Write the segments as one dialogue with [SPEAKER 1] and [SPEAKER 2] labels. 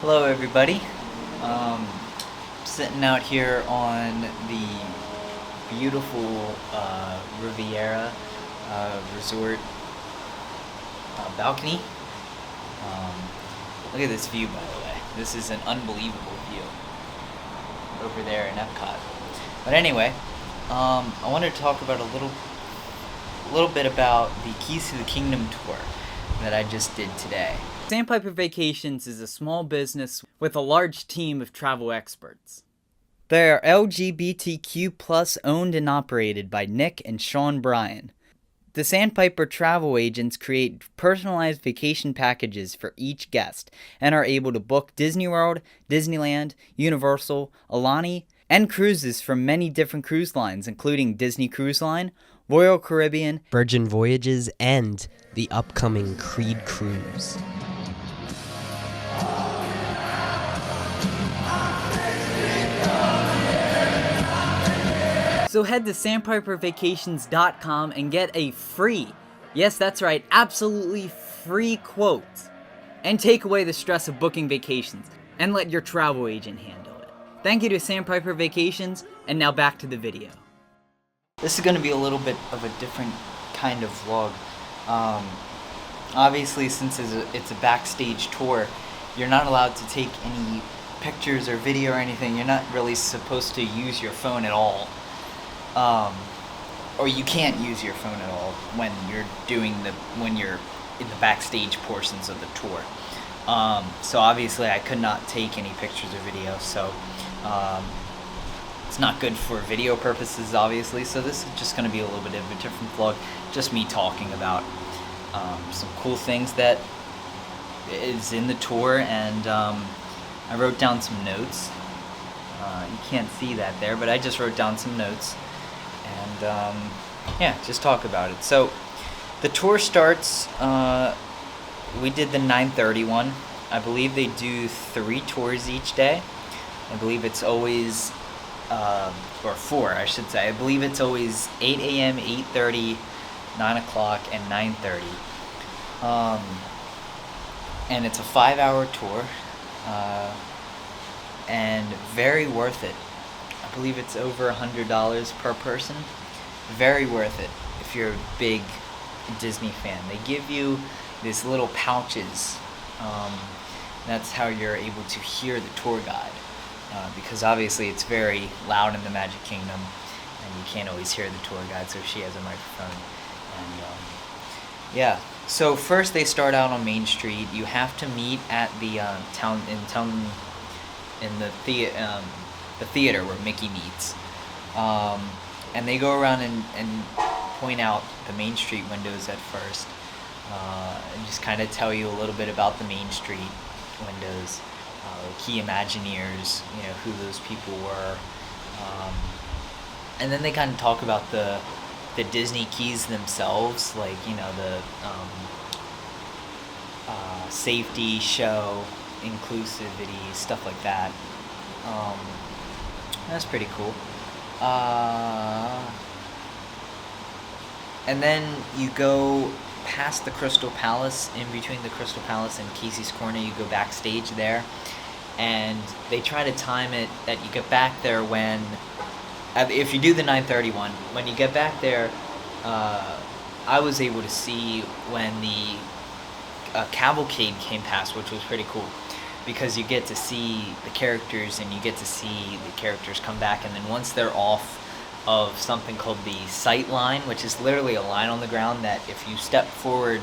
[SPEAKER 1] Hello everybody. Sitting out here on the beautiful Riviera resort balcony. Look at this view, by the way. This is an unbelievable view over there in Epcot. But anyway, I wanted to talk about a little bit about the Keys to the Kingdom tour that I just did today. Sandpiper Vacations is a small business with a large team of travel experts. They are LGBTQ+ owned and operated by Nick and Sean Bryan. The Sandpiper travel agents create personalized vacation packages for each guest and are able to book Disney World, Disneyland, Universal, Aulani, and cruises from many different cruise lines, including Disney Cruise Line, Royal Caribbean,
[SPEAKER 2] Virgin Voyages, and the upcoming Creed Cruise.
[SPEAKER 1] So head to sandpipervacations.com and get a free, yes that's right, absolutely free quote, and take away the stress of booking vacations, and let your travel agent handle it. Thank you to Sandpiper Vacations, and now back to the video. This is going to be a little bit of a different kind of vlog. Obviously, since it's a backstage tour, you're not allowed to take any pictures or video or anything. You're not really supposed to use your phone at all. Or you can't use your phone at all when you're in the backstage portions of the tour. So obviously I could not take any pictures or video, so it's not good for video purposes, obviously. So this is just going to be a little bit of a different vlog, just me talking about some cool things that is in the tour, and I wrote down some notes. You can't see that there, but I just wrote down some notes. And yeah, just talk about it. So the tour starts, we did the 9:30 one. I believe they do 3 tours each day. I believe it's always, or 4 I should say. I believe it's always 8 a.m., 8:30, 9 o'clock, and 9:30. And it's a 5-hour tour, and very worth it. I believe it's over $100 per person. Very worth it if you're a big Disney fan. They give you these little pouches. That's how you're able to hear the tour guide, because obviously it's very loud in the Magic Kingdom, and you can't always hear the tour guide, so she has a microphone. And yeah. So first they start out on Main Street. You have to meet at the the theater where Mickey meets, and they go around and point out the Main Street windows at first, and just kind of tell you a little bit about the Main Street windows, key Imagineers, who those people were, and then they kind of talk about the Disney keys themselves, like the safety, show, inclusivity, stuff like that. That's pretty cool. And then you go past the Crystal Palace. In between the Crystal Palace and Casey's Corner, you go backstage there, and they try to time it that you get back there when, if you do the 9:30 one, when you get back there, I was able to see when the cavalcade came past, which was pretty cool, because you get to see the characters, and you get to see the characters come back, and then once they're off of something called the sight line, which is literally a line on the ground that if you step forward,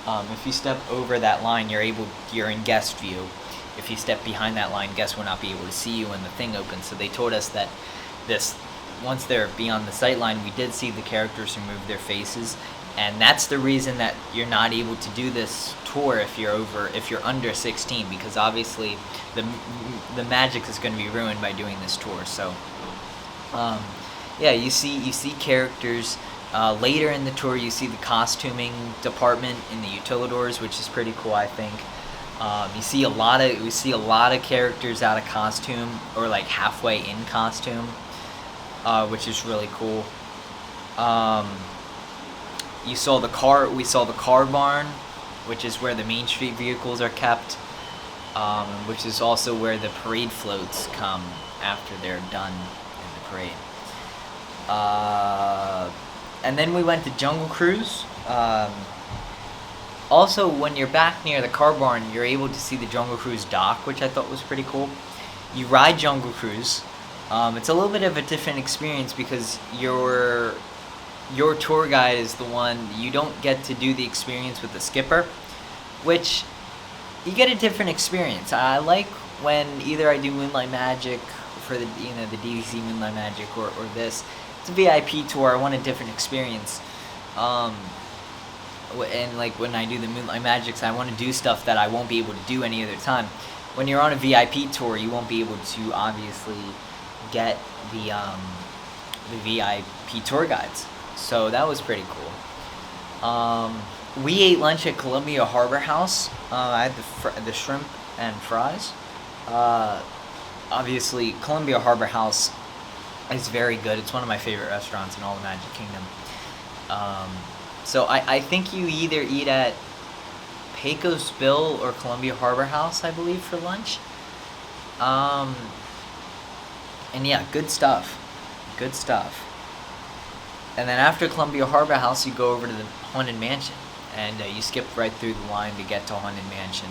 [SPEAKER 1] if you step over that line, you're in guest view. If you step behind that line, guests will not be able to see you when the thing opens. So they told us that once they're beyond the sight line, we did see the characters remove their faces, and that's the reason that you're not able to do this tour if you're under 16, because obviously the magic is going to be ruined by doing this tour. So yeah, you see characters. Later in the tour, you see the costuming department in the Utilidors, which is pretty cool, I think. We see a lot of characters out of costume, or like halfway in costume, which is really cool. We saw the car barn, which is where the Main Street vehicles are kept. which is also where the parade floats come after they're done in the parade. And then we went to Jungle Cruise. Also, when you're back near the car barn, you're able to see the Jungle Cruise dock, which I thought was pretty cool. You ride Jungle Cruise. It's a little bit of a different experience because your tour guide is the one. You don't get to do the experience with the skipper, which you get a different experience. I like when either I do Moonlight Magic for the the DVC Moonlight Magic or this. It's a VIP tour. I want a different experience. And like when I do the Moonlight Magics, I want to do stuff that I won't be able to do any other time. When you're on a VIP tour, you won't be able to obviously get the VIP tour guides. So that was pretty cool. We ate lunch at Columbia Harbor House. I had the shrimp and fries. Obviously, Columbia Harbor House is very good. It's one of my favorite restaurants in all the Magic Kingdom. So I think you either eat at Pecos Bill or Columbia Harbor House, I believe, for lunch. And yeah, good stuff. Good stuff. And then after Columbia Harbor House, you go over to the Haunted Mansion. And you skip right through the line to get to Haunted Mansion,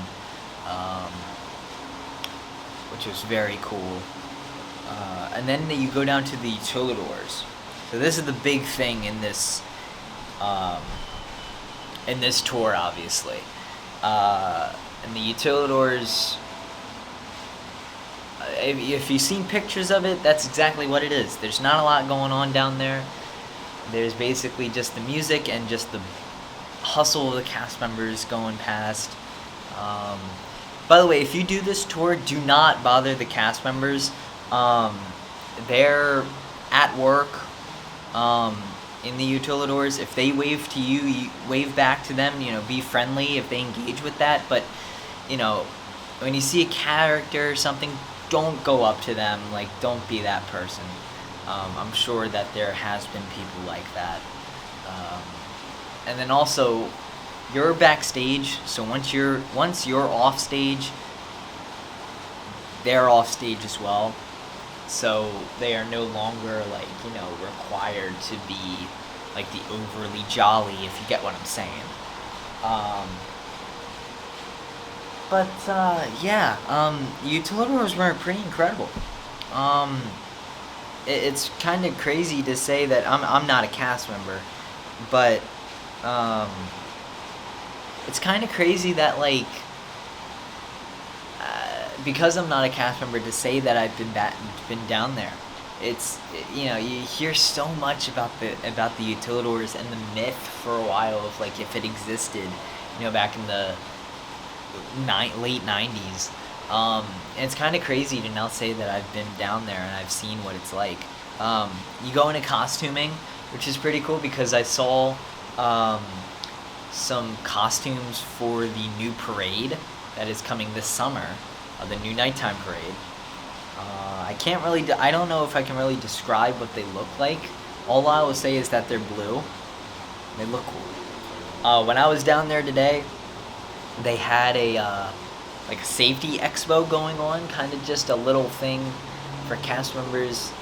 [SPEAKER 1] which was very cool. And then you go down to the Utilidors. So this is the big thing in this tour, obviously. And the Utilidors, if you've seen pictures of it, that's exactly what it is. There's not a lot going on down there. There's basically just the music and just the hustle of the cast members going past. By the way, if you do this tour, do not bother the cast members. They're at work in the Utilidors. If they wave to you, you wave back to them. Be friendly if they engage with that. But when you see a character or something, don't go up to them. Like, don't be that person. I'm sure that there has been people like that. And then also, you're backstage, so once you're off stage, they're off stage as well. So they are no longer required to be like the overly jolly, if you get what I'm saying. Utilidors were pretty incredible. It's kind of crazy to say that I'm not a cast member, but it's kind of crazy that because I'm not a cast member, to say that I've been down there. It's you hear so much about the Utilidors and the myth for a while of if it existed, back in the late 90s. And it's kind of crazy to now say that I've been down there and I've seen what it's like. You go into costuming, which is pretty cool because I saw some costumes for the new parade that is coming this summer, the new nighttime parade. I don't know if I can really describe what they look like. All I will say is that they're blue. They look cool. When I was down there today, they had a safety expo going on, kind of just a little thing for cast members.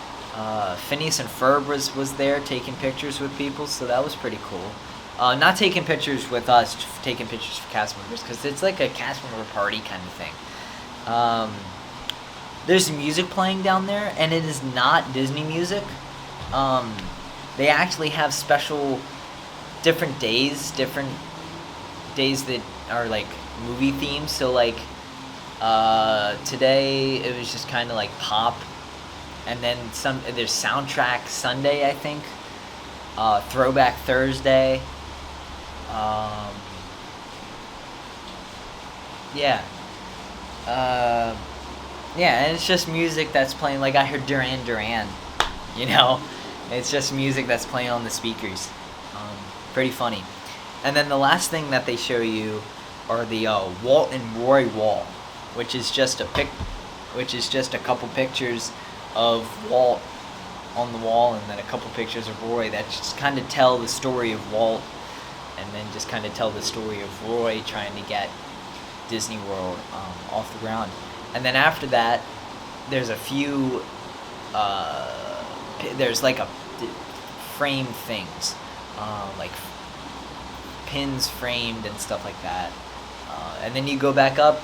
[SPEAKER 1] Phineas and Ferb was there taking pictures with people, so that was pretty cool. Not taking pictures with us, just taking pictures for cast members, because it's like a cast member party kind of thing. There's music playing down there, and it is not Disney music. They actually have special different days that are movie themes. So today it was just kind of pop, and then there's Soundtrack Sunday, I think. Throwback Thursday. And it's just music that's playing. I heard Duran Duran, It's just music that's playing on the speakers. Pretty funny. And then the last thing that they show you are the Walt and Roy wall, which is just a couple pictures of Walt on the wall, and then a couple pictures of Roy that just kind of tell the story of Walt, and then just kind of tell the story of Roy trying to get Disney World off the ground. And then after that, there's a few, there's like a frame things, like pins framed and stuff like that. And then you go back up.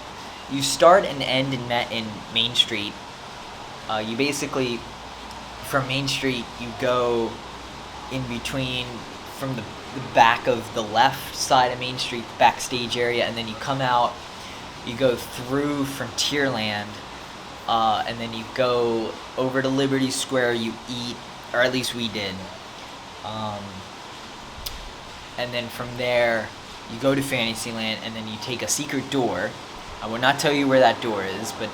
[SPEAKER 1] You start and end in Main Street. You basically, from Main Street, you go in between from the back of the left side of Main Street, the backstage area, and then you come out, you go through Frontierland, and then you go over to Liberty Square, you eat, or at least we did. And then from there, you go to Fantasyland, and then you take a secret door. I will not tell you where that door is, but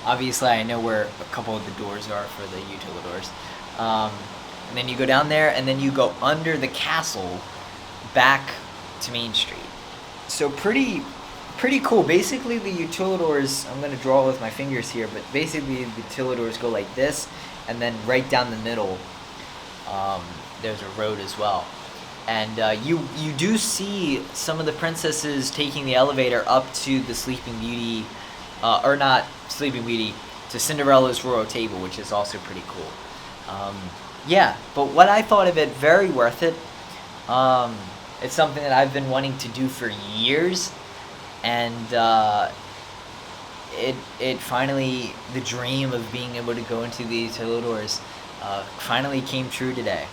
[SPEAKER 1] obviously I know where a couple of the doors are for the Utilidors. And then you go down there, and then you go under the castle back to Main Street. So pretty cool. Basically, the Utilidors, I'm going to draw with my fingers here, but basically the Utilidors go like this, and then right down the middle, there's a road as well. And you do see some of the princesses taking the elevator up to the Sleeping Beauty, or not Sleeping Beauty, to Cinderella's Royal Table, which is also pretty cool. Yeah, but what I thought of it, very worth it. It's something that I've been wanting to do for years, and it finally, the dream of being able to go into the Utilidors finally came true today.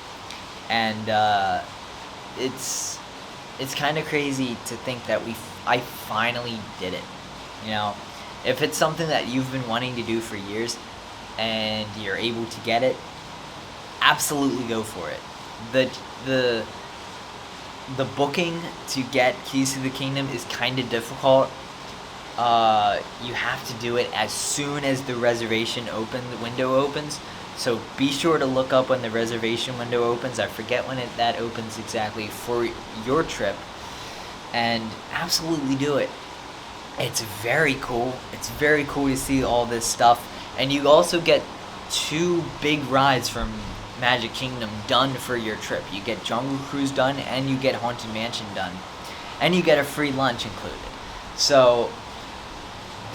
[SPEAKER 1] And it's kind of crazy to think that I finally did it. You know, if it's something that you've been wanting to do for years and you're able to get it, absolutely go for it. The booking to get Keys to the Kingdom is kind of difficult. You have to do it as soon as the reservation window opens. So be sure to look up when the reservation window opens. I forget when that opens exactly for your trip. And absolutely do it. It's very cool. It's very cool to see all this stuff. And you also get 2 big rides from Magic Kingdom done for your trip. You get Jungle Cruise done, and you get Haunted Mansion done. And you get a free lunch included. So,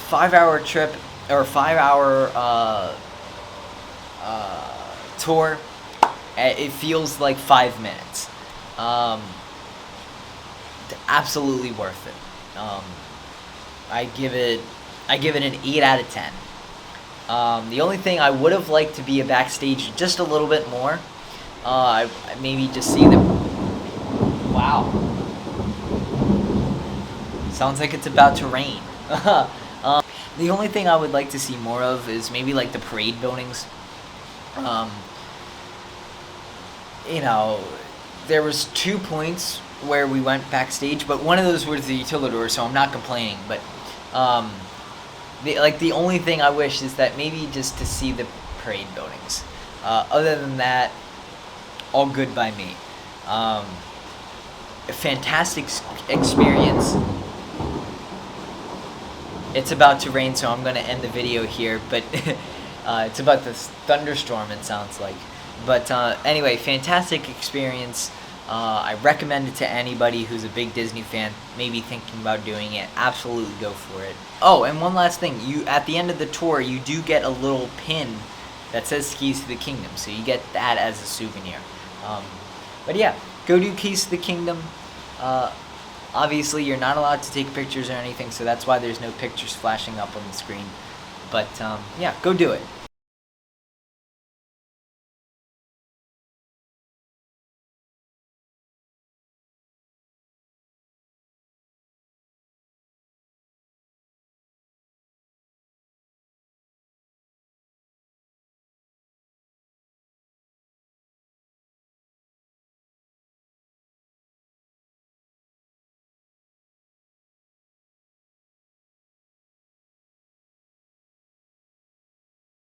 [SPEAKER 1] 5-hour trip, or 5-hour tour, it feels like 5 minutes. Absolutely worth it. I give it an 8 out of 10. The only thing I would have liked to be a backstage just a little bit more. Maybe just see them. Wow. Sounds like it's about to rain. The only thing I would like to see more of is maybe like the parade buildings. You know, there was 2 points where we went backstage, but one of those was the Utilidor, so I'm not complaining. But the only thing I wish is that maybe just to see the parade buildings. Other than that, all good by me. A fantastic experience. It's about to rain, so I'm going to end the video here, but it's about this thunderstorm, it sounds like. But anyway, fantastic experience. I recommend it to anybody who's a big Disney fan, maybe thinking about doing it. Absolutely go for it. Oh, and one last thing. At the end of the tour, you do get a little pin that says Keys to the Kingdom, so you get that as a souvenir. But yeah, go do Keys to the Kingdom. Obviously, you're not allowed to take pictures or anything, so that's why there's no pictures flashing up on the screen. But yeah, go do it.